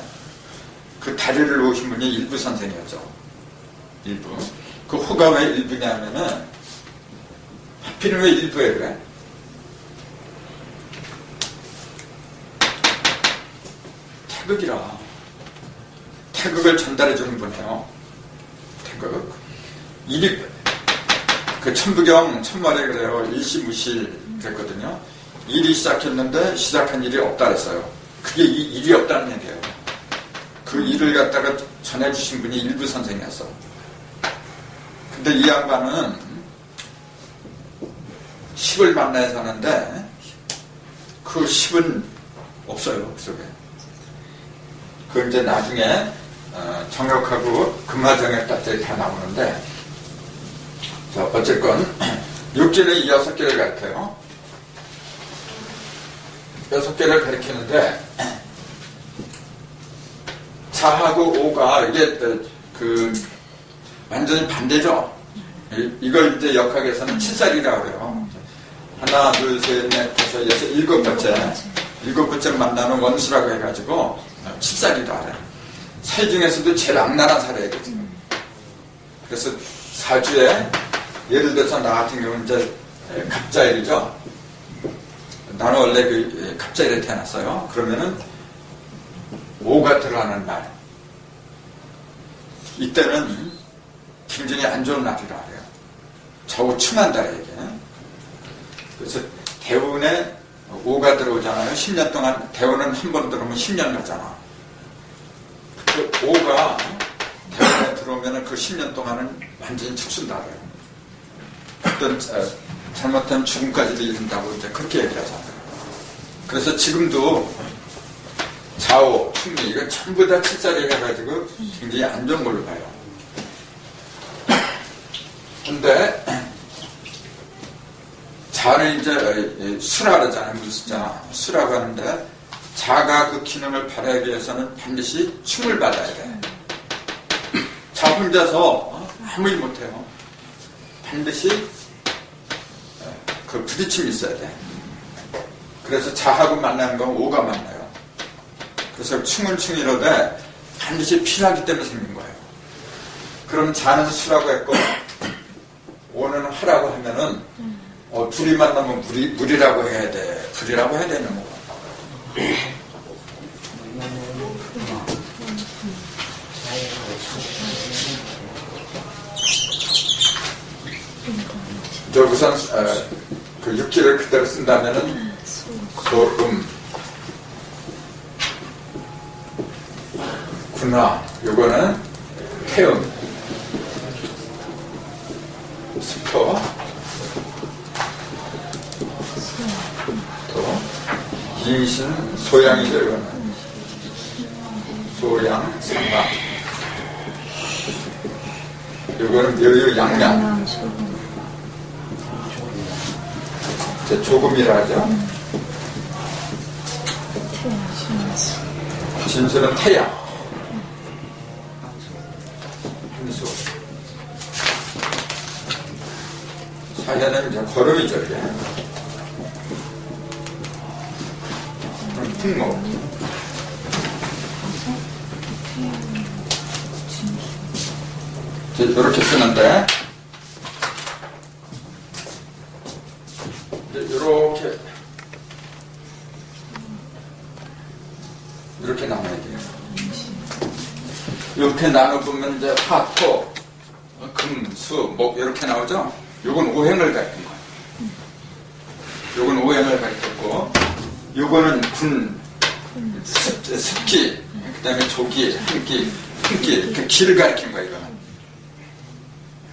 그 다리를 놓으신 분이 일부 선생이었죠. 일부. 그 호가 왜 일부냐면은, 하필은 왜 일부에 그래? 태극이라. 태극을 전달해주는 분이에요. 태극. 일이, 그 천부경, 천말에 그래요. 일시무실 그랬거든요. 일이 시작했는데 시작한 일이 없다 그랬어요. 그게 일이 없다는 얘기예요. 그 일을 갖다가 전해주신 분이 일부 선생이었어. 근데 이 양반은 10을 만나야 사는데 그 10은 없어요, 그 속에. 그 이제 나중에 정역하고 금화정역답들이 다 나오는데, 자, 어쨌건 육지는 이 6개를 가르쳐요. 6개를 가르치는데, 자하고 오가 이게 완전히 반대죠. 이걸 이제 역학에서는 7살이라고 그래요. 하나, 둘, 셋, 넷, 다섯, 여섯, 7번째. 7번째 만나는 원수라고 해가지고 7살이라 그래요. 살 중에서도 제일 악랄한 살이에요, 지금. 그래서 사주에 예를 들어서 나 같은 경우는 이제 갑자일이죠. 나는 원래 그 갑자일에 태어났어요. 그러면은 5가 들어가는 날, 이때는 굉장히 안 좋은 날이라 그래요. 저우 추만 달에 이게. 그래서 대운에 5가 들어오잖아요. 10년 동안. 대운은 한 번 들어오면 10년 가잖아. 그 5가 대운에 들어오면 그 10년 동안은 완전히 축순다 그래요. 어떤 잘못하면 죽음까지도 이른다고 이제 그렇게 얘기하잖아요. 그래서 지금도 좌우, 충리, 이거 전부 다 7살이 해가지고 굉장히 안 좋은 걸로 봐요. 근데 자는 이제 수라 그러잖아요. 물수자. 수라고 하는데, 자가 그 기능을 발휘하기 위해서는 반드시 충을 받아야 돼. 자 혼자서 아무 일 못해요. 반드시 그 부딪힘이 있어야 돼. 그래서 자하고 만나는 건 오가 만나요. 그래서 충은 충이로되 반드시 필요하기 때문에 생긴 거예요. 그럼 자는 수라고 했고 오는 하라고 하면은 둘이 만나면 물이라고 해야 돼. 불이라고 해야 되는 거고. 저 우선 그 육지를 그대로 쓴다면은 소음, 군화, 요거는 태음, 스포, 또 인신, 소양이죠. 이거는 소양, 상가, 요거는 묘유, 양양, 조금이라 하죠. 진수는 태양, 한수, 사해는 이제 걸음이죠. 이게 풍목, 이렇게 쓰는데 이렇게 나눠야 돼요. 이렇게 나눠보면 이제 화, 토, 금, 수, 목 이렇게 나오죠? 요건 오행을 가리킨 거예요. 요건 오행을 가리켰고, 요거는 군, 습기, 그 다음에 조기, 한기, 이렇게 기를 가리킨 거예요, 이거는.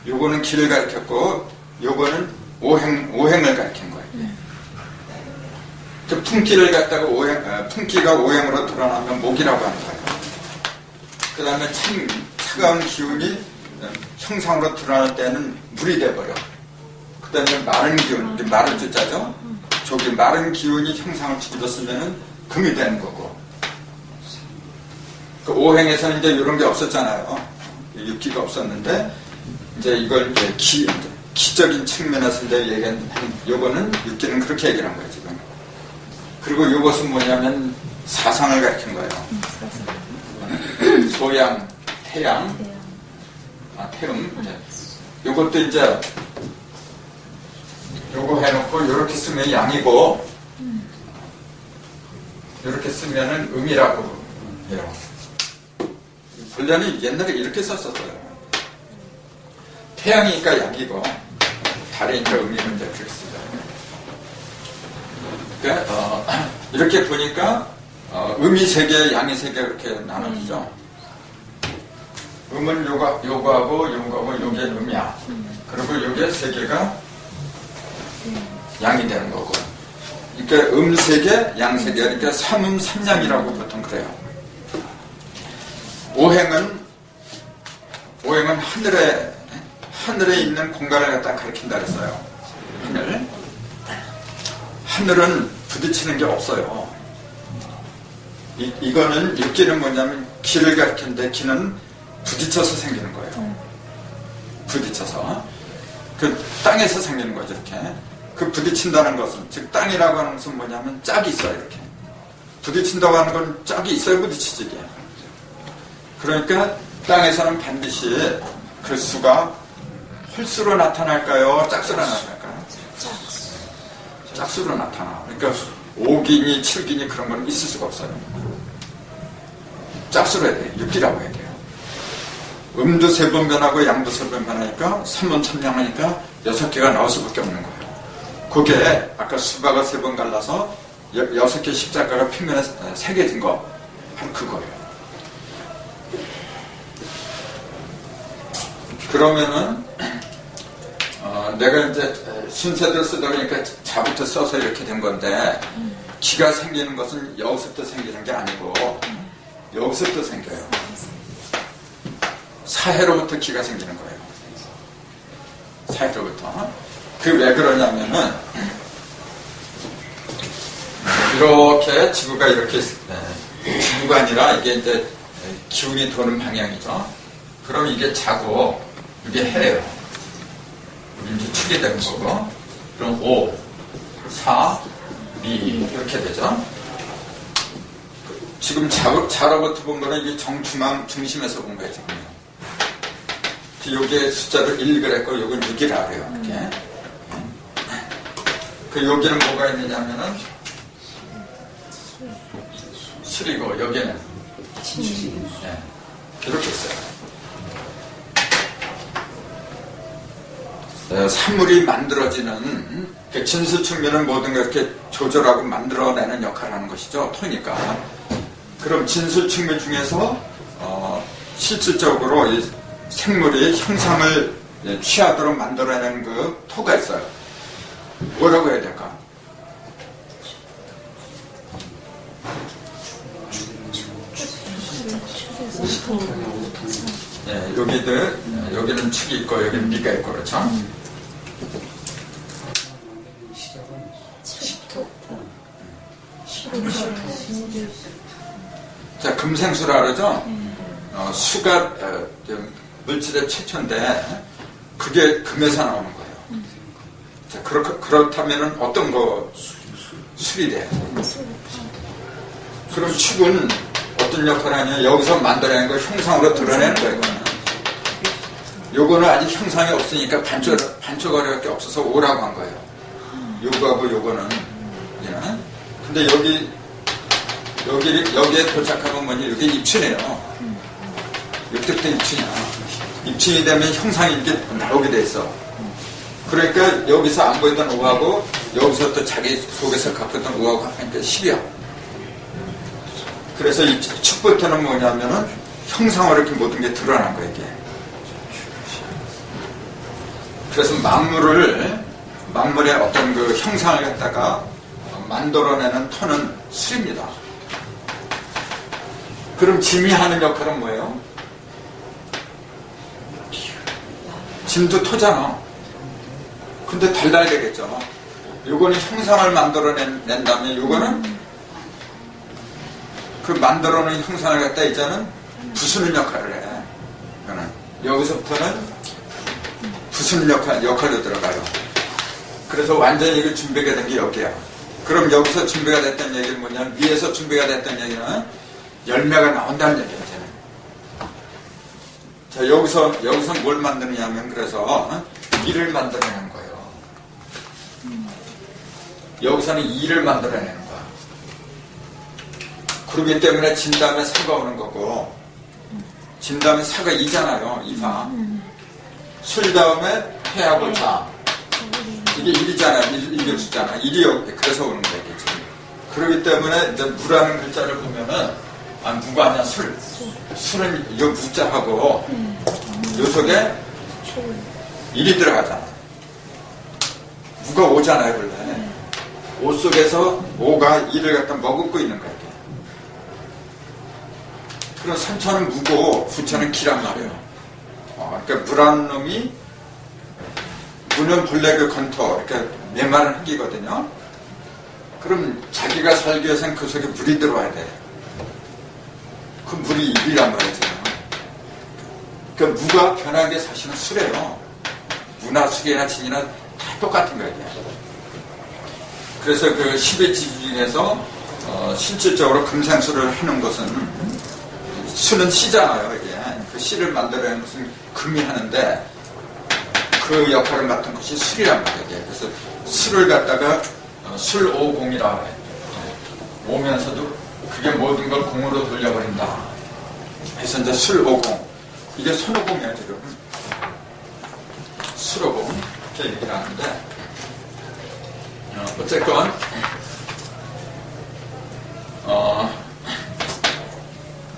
요거는 기를 가리켰고, 요거는 오행을 가리킨 거예요. 그 품기를 갖다가 품기가 오행으로 드러나면 목이라고 하는 거예요. 그 다음에 차가운 기운이 형상으로 드러날 때는 물이 돼버려. 그 다음에 마른 기운, 마른 주자죠? 저기 마른 기운이 형상을 쥐어쓰면은 금이 되는 거고. 그 오행에서는 이제 이런 게 없었잖아요. 육기가 없었는데, 이제 이걸 이제 기적인 측면에서 이제 얘기한, 요거는 육기는 그렇게 얘기를 한 거예요, 지금. 그리고 요것은 뭐냐면 사상을 가리킨 거예요. 소양, 태양, 태음. 요것도 이제 요거 해놓고 요렇게 쓰면 양이고 요렇게 쓰면은 음이라고 해요. 본래는 옛날에 이렇게 썼었어요. 태양이니까 양이고 달이니까 음이면 이제 그렇게 쓰죠. 그러니까 이렇게 보니까 음이 세 개, 양이 세 개 이렇게 나눠지죠. 음은 요거하고 요게 음이야. 그리고 요게 세 개가 양이 되는 거고. 그러니까 음 세 개, 양 세 개. 그러니까 삼음 삼양이라고 보통 그래요. 오행은 하늘에 있는 공간을 갖다 가리킨다 그랬어요. 하늘은 부딪히는 게 없어요. 이거는 육기는 뭐냐면 기를 가리키는데 기는 부딪혀서 생기는 거예요. 부딪혀서. 그 땅에서 생기는 거죠, 이렇게. 그 부딪힌다는 것은, 즉 땅이라고 하는 것은 뭐냐면 짝이 있어요, 이렇게. 부딪힌다고 하는 건 짝이 있어야 부딪히지, 이게. 그러니까 땅에서는 반드시 그 수가 홀수로 나타날까요? 짝수로 나타날까요? 짝수로 나타나. 그러니까 5기니 7기니 그런 건 있을 수가 없어요. 짝수로 해야 돼요. 6기라고 해야 돼요. 음도 3번 변하고 양도 3번 변하니까 3번 3양하니까 6개가 나올 수밖에 없는 거예요. 그게 아까 수박을 3번 갈라서 6개 십자가가 평면에 3개 든 거 바로 그거예요. 그러면은 내가 이제 순서대로 쓰다 보니까 자부터 써서 이렇게 된 건데 기가 생기는 것은 여기서부터 생기는 게 아니고 여기서부터 생겨요. 사해로부터 기가 생기는 거예요. 사해로부터. 그게 왜 그러냐면은 이렇게 지구가 이렇게 지구가 아니라 이게 이제 기운이 도는 방향이죠. 그럼 이게 자고 이게 해예요. 이제 축이 되는 거고. 그럼 5, 4, 2 이렇게 되죠. 지금 자로부터 본 거는 이게 정중앙 중심에서 본 거예요, 지금. 여기에 숫자를 1 그랬고, 여기는 6이라 그래요, 이렇게. 그 여기는 뭐가 있느냐면은 술이고, 여기는 네, 이렇게 있어요. 산물이 만들어지는 진수 측면은 모든 걸 이렇게 조절하고 만들어내는 역할을 하는 것이죠. 토니까. 그럼 진수 측면 중에서 실질적으로 이 생물이 형상을 취하도록 만들어내는 그 토가 있어요. 뭐라고 해야 될까? 네, 여기는 축이 있고 여기는 미가 있고 그렇죠? 자, 금생수라 그러죠? 수가 물질의 최초인데 그게 금에서 나오는 거예요. 자, 그렇다면 어떤 거 술이 돼요? 그럼 축은 어떤 역할을 하냐? 여기서 만들어낸 걸 형상으로 드러내는 거예요. 요거는 아직 형상이 없으니까 반쪽거리밖에 없어서 오라고 한 거예요. 요거하고 요거는. 근데 여기 여기에 도착하면 뭐니, 여기 입춘이에요. 이때부터 입춘이야. 입춘이 되면 형상이 이렇게 나오게 돼 있어. 그러니까 여기서 안 보이던 우하고 여기서 또 자기 속에서 갖고 있던 우하고 하니까 10이야. 그래서 이 축부터는 뭐냐면은 형상으로 이렇게 모든 게 드러난 거야, 이게. 그래서 만물의 어떤 그 형상을 갖다가 만들어내는 터는 술입니다. 그럼 짐이 하는 역할은 뭐예요? 짐도 토잖아. 근데 달라야 되겠죠. 요거는 형상을 만들어낸 다음에 요거는 그 만들어놓은 형상을 갖다 이제는 부수는 역할을 해. 이거는 여기서부터는 부수는 역할로 들어가요. 그래서 완전히 이거 준비가 된 게 여기야. 그럼 여기서 준비가 됐다는 얘기는 뭐냐면 위에서 준비가 됐다는 얘기는 열매가 나온다는 얘기야, 이제는. 자, 여기서 뭘 만드느냐면 그래서 이를 만들어내는 거예요. 여기서는 이를 만들어내는 거야. 그러기 때문에 진 다음에 사가 오는 거고, 진 다음에 사가 이잖아요, 이가. 술 다음에 해하고 자. 이게 일이잖아요, 일격수잖아. 일이 여기, 그래서 오는 거겠지. 그러기 때문에 이제 무라는 글자를 보면은, 무가 아니야, 술. 술은 이거 무자하고, 요 속에 일이 들어가잖아. 무가 오잖아요, 원래. 오 속에서 오가 이를 갖다 머금고 있는 거야. 그럼 삼천은 무고 부천은 기란 말이에요. 그러니까 무라는 놈이 무는 본래 그 건토, 이렇게 메마른 흙이거든요. 그럼 자기가 살기 위해서는 그 속에 물이 들어와야 돼. 그 물이 일이란 말이죠. 그러니까 무가 변한 게 사실은 술이에요. 무나 술이나 진이나 다 똑같은 거예요. 그래서 그 10의 지주 중에서 실질적으로 금생술을 하는 것은 수는 시잖아요. 이게 그 시를 만들어내는 것은 금이 하는데 그 역할을 맡은 것이 술이란 말이에요. 그래서 술을 갖다가 술오공이라고 해요. 오면서도 그게 모든 걸 공으로 돌려버린다. 그래서 이제 술오공, 이게 손오공이야 지금. 술오공 이렇게 얘기를 하는데 어쨌건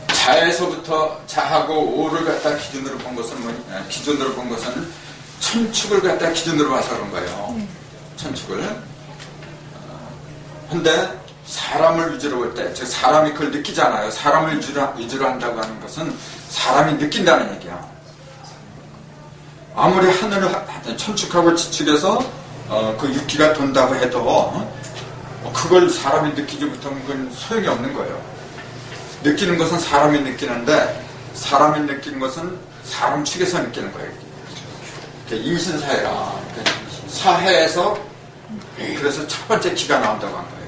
자에서부터 자하고 오를 갖다 기준으로 본 것은 천축을 갖다 기준으로 봐서 그런 거예요. 천축을. 근데 사람을 위주로 볼 때, 즉 사람이 그걸 느끼잖아요. 사람을 위주로 한다고 하는 것은 사람이 느낀다는 얘기야. 아무리 하늘을 천축하고 지축해서 그 육기가 돈다고 해도 그걸 사람이 느끼지 못하면 그건 소용이 없는 거예요. 느끼는 것은 사람이 느끼는데 사람이 느끼는 것은 사람 측에서 느끼는 거예요. 인신사회라. 사회에서 그래서 첫 번째 기가 나온다고 한 거예요.